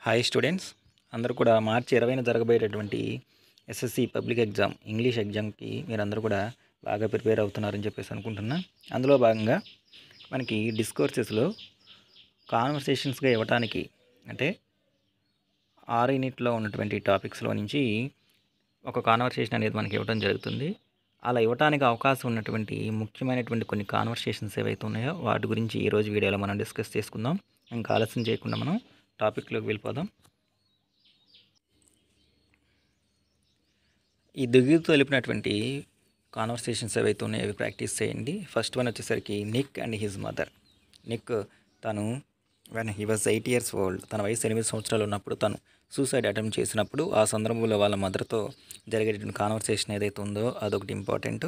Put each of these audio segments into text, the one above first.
Hi students, అందరూ కూడా మార్చి 20న జరగబోయేటటువంటి SSC public exam English ఎగ్జామ్కి మీరందరూ కూడా బాగా ప్రిపేర్ అవుతున్నారని చెప్పేసి అనుకుంటున్నా. అందులో భాగంగా మనకి డిస్కోర్సెస్లో కాన్వర్సేషన్స్గా ఇవ్వటానికి అంటే 6 యూనిట్లో ఉన్నటువంటి టాపిక్స్లో నుంచి ఒక కాన్వర్సేషన్ అనేది మనకి ఇవ్వడం జరుగుతుంది. అలా ఇవ్వటానికి అవకాశం ఉన్నటువంటి ముఖ్యమైనటువంటి కొన్ని కాన్వర్సేషన్స్ ఏవైతే ఉన్నాయో వాటి గురించి ఈరోజు వీడియోలో మనం డిస్కస్ చేసుకుందాం. ఇంకా ఆలస్యం చేయకుండా మనం టాపిక్లోకి వెళ్ళిపోదాం. ఈ దిగులు తెలిపినటువంటి కాన్వర్సేషన్స్ ఏవైతే ఉన్నాయో అవి ప్రాక్టీస్ చేయండి. ఫస్ట్ వన్ వచ్చేసరికి Nick and his mother. Nick తను when he was 8 years old, తన వయసు 8 సంవత్సరాలు ఉన్నప్పుడు తను సూసైడ్ అటెంప్ట్ చేసినప్పుడు ఆ సందర్భంలో వాళ్ళ మదర్తో జరిగేటువంటి కాన్వర్సేషన్ ఏదైతే ఉందో అదొకటి important.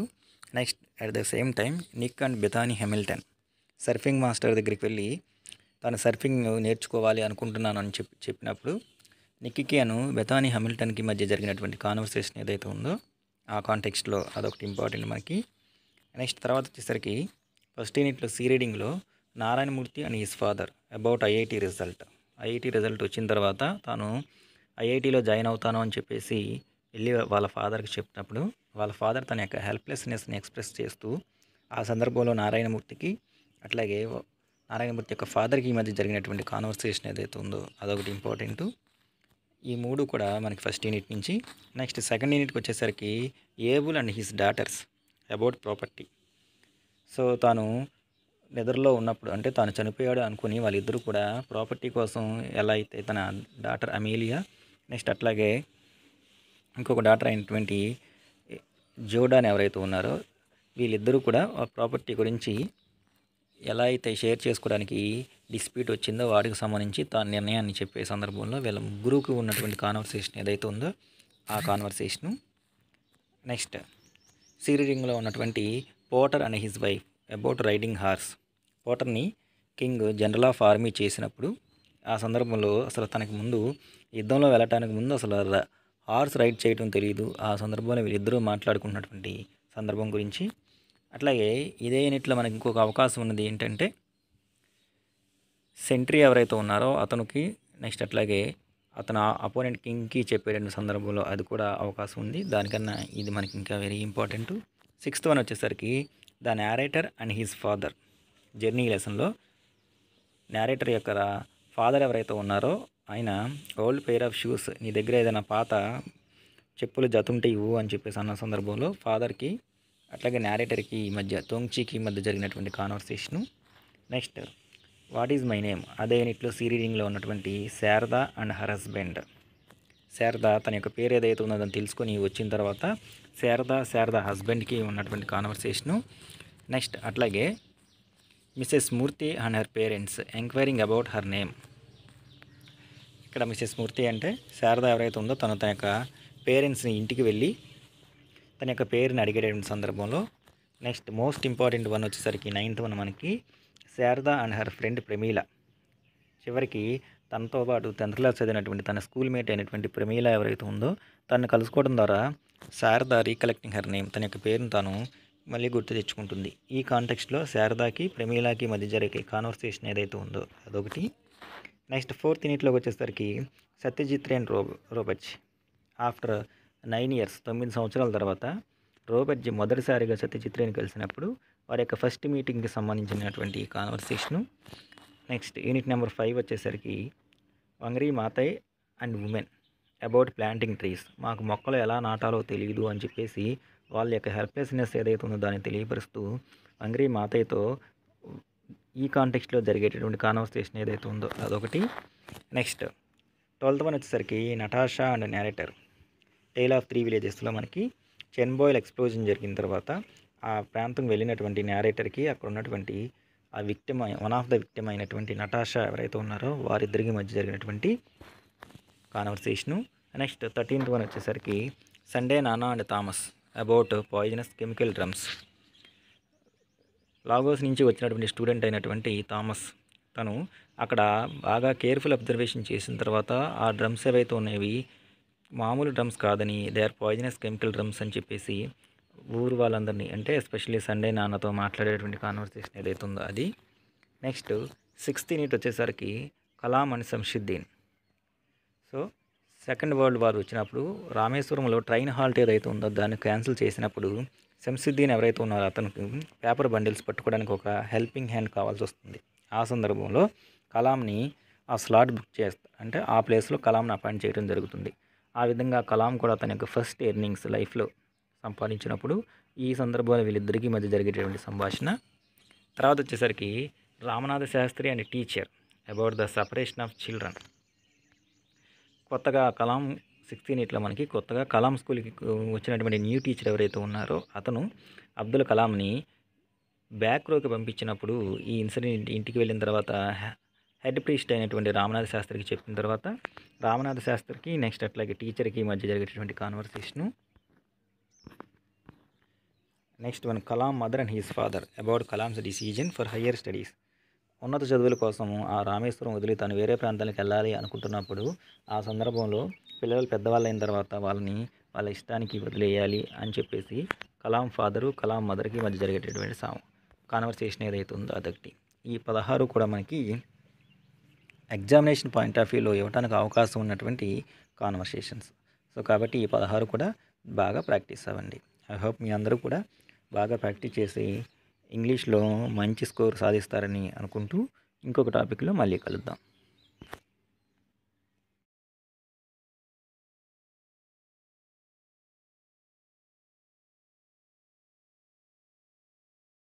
Next at the same time Nick and Bethany Hamilton surfing master దగ్గరికి వెళ్ళి తను సర్ఫింగ్ నేర్చుకోవాలి అనుకుంటున్నాను అని చెప్పినప్పుడు నిక్కీకి అను బెథానీ హ్యామిల్టన్కి మధ్య జరిగినటువంటి కాన్వర్సేషన్ ఏదైతే ఉందో ఆ కాంటెక్స్ట్లో అదొకటి ఇంపార్టెంట్ మనకి. నెక్స్ట్ తర్వాత వచ్చేసరికి ఫస్ట్ యూనిట్లో సి రీడింగ్లో Narayana Murthy and his father about IIT result వచ్చిన తర్వాత తాను ఐఐటిలో జాయిన్ అవుతాను అని చెప్పేసి వెళ్ళి వాళ్ళ ఫాదర్కి చెప్పినప్పుడు వాళ్ళ ఫాదర్ తన యొక్క హెల్ప్లెస్నెస్ని ఎక్స్ప్రెస్ చేస్తూ ఆ సందర్భంలో నారాయణమూర్తికి అట్లాగే నారాయణమూర్తి యొక్క ఫాదర్కి ఈ మధ్య జరిగినటువంటి కాన్వర్సేషన్ ఏదైతే ఉందో అదొకటి ఇంపార్టెంట్. ఈ మూడు కూడా మనకి ఫస్ట్ యూనిట్ నుంచి. నెక్స్ట్ సెకండ్ యూనిట్కి వచ్చేసరికి able and his daughters about property. So తాను నిద్రలో ఉన్నప్పుడు అంటే తాను చనిపోయాడు అనుకుని వాళ్ళిద్దరూ కూడా ప్రాపర్టీ కోసం ఎలా అయితే తన డాటర్ అమీలియా నెక్స్ట్ అట్లాగే ఇంకొక డాటర్ అయినటువంటి జోడాన్ ఎవరైతే ఉన్నారో వీళ్ళిద్దరూ కూడా ఆ ప్రాపర్టీ గురించి ఎలా అయితే షేర్ చేసుకోవడానికి డిస్ప్యూట్ వచ్చిందో వాటికి సంబంధించి తన నిర్ణయాన్ని చెప్పే సందర్భంలో వీళ్ళ ముగ్గురుకు ఉన్నటువంటి కాన్వర్సేషన్ ఏదైతే ఉందో ఆ కాన్వర్సేషను. నెక్స్ట్ సీరీడింగ్లో ఉన్నటువంటి Potter and his wife about riding horse. పోటర్ని కింగ్ జనరల్ ఆఫ్ ఆర్మీ చేసినప్పుడు ఆ సందర్భంలో అసలు తనకి ముందు యుద్ధంలో వెళ్ళటానికి ముందు అసలు హార్స్ రైడ్ చేయడం తెలియదు. ఆ సందర్భంలో వీళ్ళిద్దరూ మాట్లాడుకున్నటువంటి సందర్భం గురించి. అట్లాగే ఇదే యూనిట్లో మనకి ఇంకొక అవకాశం ఉన్నది ఏంటంటే సెంట్రీ ఎవరైతే ఉన్నారో అతనికి నెక్స్ట్ అట్లాగే అతను అపోనెంట్ కింగ్కి చెప్పే రెండు సందర్భంలో అది కూడా అవకాశం ఉంది. దానికన్నా ఇది మనకి ఇంకా వెరీ ఇంపార్టెంట్. సిక్స్త్ వన్ వచ్చేసరికి the narrator and his father. Journey లెసన్లో నేరేటర్ యొక్క ఫాదర్ ఎవరైతే ఉన్నారో ఆయన ఓల్డ్ పెయిర్ ఆఫ్ షూస్, నీ దగ్గర ఏదైనా పాత చెప్పులు జతుంటే ఇవ్వు అని చెప్పేసి అన్న సందర్భంలో ఫాదర్కి అట్లాగే నేరేటర్కి మధ్య తోంగ్చీకి మధ్య జరిగినటువంటి conversation. Next what is my name. అదే యూనిట్లో సి రీడింగ్లో ఉన్నటువంటి Sharada and her husband. Sharada తన యొక్క పేరు ఏదైతే ఉందో దాన్ని తెలుసుకొని వచ్చిన తర్వాత శారదా హస్బెండ్కి ఉన్నటువంటి కాన్వర్సేషను. నెక్స్ట్ అట్లాగే Mrs Murthy and her parents enquiring about her name. ఇక్కడ మిసెస్ మూర్తి అంటే శారదా ఎవరైతే ఉందో తన యొక్క పేరెంట్స్ని ఇంటికి వెళ్ళి తన యొక్క పేరుని అడిగేటువంటి సందర్భంలో. నెక్స్ట్ మోస్ట్ ఇంపార్టెంట్ వన్ వచ్చేసరికి 9th వన్ మనకి Sharada and her friend Pramila. చివరికి తనతో పాటు 10th క్లాస్ చదివినటువంటి తన స్కూల్ మేట్ అయినటువంటి ప్రమీల ఎవరైతే ఉందో తనను కలుసుకోవడం ద్వారా శారదా రీకలెక్టింగ్ హర్ నేమ్, తన యొక్క పేరును తాను మళ్ళీ గుర్తు తెచ్చుకుంటుంది. ఈ కాంటెక్స్ట్లో శారదాకి ప్రమీలాకి మధ్య జరిగే కాన్వర్సేషన్ ఏదైతే ఉందో అదొకటి. నెక్స్ట్ 4th యూనిట్లోకి వచ్చేసరికి Satyajit Ray and Robarge. After 9 years 9 సంవత్సరాల తర్వాత రోబర్జ్ మొదటిసారిగా సత్యజిత్ రేని కలిసినప్పుడు వారి యొక్క ఫస్ట్ మీటింగ్కి సంబంధించినటువంటి కాన్వర్సేషను. నెక్స్ట్ యూనిట్ నెంబర్ 5 వచ్చేసరికి Wangari Maathai and women about planting trees. మాకు మొక్కలు ఎలా నాటాలో తెలియదు అని చెప్పేసి వాళ్ళ యొక్క హెల్ప్లెస్నెస్ ఏదైతే ఉందో దాన్ని తెలియపరుస్తూ వంగరీ మాతయ్యతో ఈ కాంటెక్స్ట్లో జరిగేటటువంటి కాన్వర్సేషన్ ఏదైతే ఉందో అదొకటి. నెక్స్ట్ 12th వన్ వచ్చేసరికి Natasha and narrator tale of 3 విలేజెస్లో మనకి చెన్బోయిల్ ఎక్స్ప్లోజన్ జరిగిన తర్వాత ఆ ప్రాంతం వెళ్ళినటువంటి నేరేటర్కి అక్కడ ఉన్నటువంటి ఆ victim one of the victim అయినటువంటి నటాషా ఎవరైతే ఉన్నారో వారిద్దరికి మధ్య జరిగినటువంటి కాన్వర్సేషను. నెక్స్ట్ 13th వన్ వచ్చేసరికి సండే నానా and Thomas about poisonous chemical drums. Lagos నుంచి వచ్చినటువంటి స్టూడెంట్ అయినటువంటి థామస్ తను అక్కడ బాగా కేర్ఫుల్ అబ్జర్వేషన్ చేసిన తర్వాత ఆ డ్రమ్స్ ఏవైతే ఉన్నవి మామూలు డ్రమ్స్ కాదని they are poisonous chemical drums అని చెప్పేసి ఊరు వాళ్ళందరినీ అంటే ఎస్పెషల్లీ సండే నాన్నతో మాట్లాడేటువంటి కాన్వర్సేషన్ ఏదైతే ఉందో అది. నెక్స్ట్ 6th యూనిట్ వచ్చేసరికి Kalam and Shamshuddin. So second world war వచ్చినప్పుడు రామేశ్వరంలో ట్రైన్ హాల్ట్ ఏదైతే ఉందో దాన్ని క్యాన్సిల్ చేసినప్పుడు శంసుద్దీన్ ఎవరైతే ఉన్నారో అతనికి పేపర్ బండిల్స్ పట్టుకోవడానికి ఒక హెల్పింగ్ హ్యాండ్ కావాల్సి వస్తుంది. ఆ సందర్భంలో కలాంని ఆ స్లాట్ బుక్ చేస్తా అంటే ఆ ప్లేస్లో కలాంని అపాయింట్ చేయడం జరుగుతుంది. ఆ విధంగా కలాం కూడా తన యొక్క ఫస్ట్ ఎర్నింగ్స్ లైఫ్లో సంపాదించినప్పుడు ఈ సందర్భంలో వీళ్ళిద్దరికీ మధ్య జరిగేటటువంటి సంభాషణ. తర్వాత వచ్చేసరికి Ramanatha Sastri and teacher about the separation of children. కొత్తగా కలాం 16 మనకి కొత్తగా కలాం స్కూల్కి వచ్చినటువంటి న్యూ టీచర్ ఎవరైతే ఉన్నారో అతను అబ్దుల్ కలాంని బ్యాక్ రోకి పంపించినప్పుడు ఈ ఇన్సిడెంట్ ఇంటికి వెళ్ళిన తర్వాత హెడ్ ప్రీస్ట్ అయినటువంటి రామనాథ శాస్త్రికి చెప్పిన తర్వాత రామనాథ శాస్త్రికి నెక్స్ట్ అట్లాగే టీచర్కి మధ్య జరిగేటటువంటి conversation. Next one Kalam mother and his father about Kalam's decision for higher studies. ఉన్నత చదువుల కోసం ఆ రామేశ్వరం వదిలి తను వేరే ప్రాంతానికి వెళ్ళాలి అనుకుంటున్నప్పుడు ఆ సందర్భంలో పిల్లలు పెద్దవాళ్ళు అయిన తర్వాత వాళ్ళ ఇష్టానికి వదిలేయాలి అని చెప్పేసి కలాం ఫాదరు కలాం మదర్కి మధ్య జరిగేటటువంటి కాన్వర్సేషన్ ఏదైతే ఉందో అదొకటి. ఈ 16 కూడా మనకి ఎగ్జామినేషన్ పాయింట్ ఆఫ్ వ్యూలో ఇవ్వడానికి అవకాశం ఉన్నటువంటి కాన్వర్సేషన్స్. సో కాబట్టి ఈ 16 కూడా బాగా ప్రాక్టీస్ అవ్వండి. ఐ హోప్ మీ అందరూ కూడా బాగా ప్రాక్టీస్ చేసి ఇంగ్లీష్లో మంచి స్కోర్ సాధిస్తారని అనుకుంటూ ఇంకొక టాపిక్లో మళ్ళీ కలుద్దాం.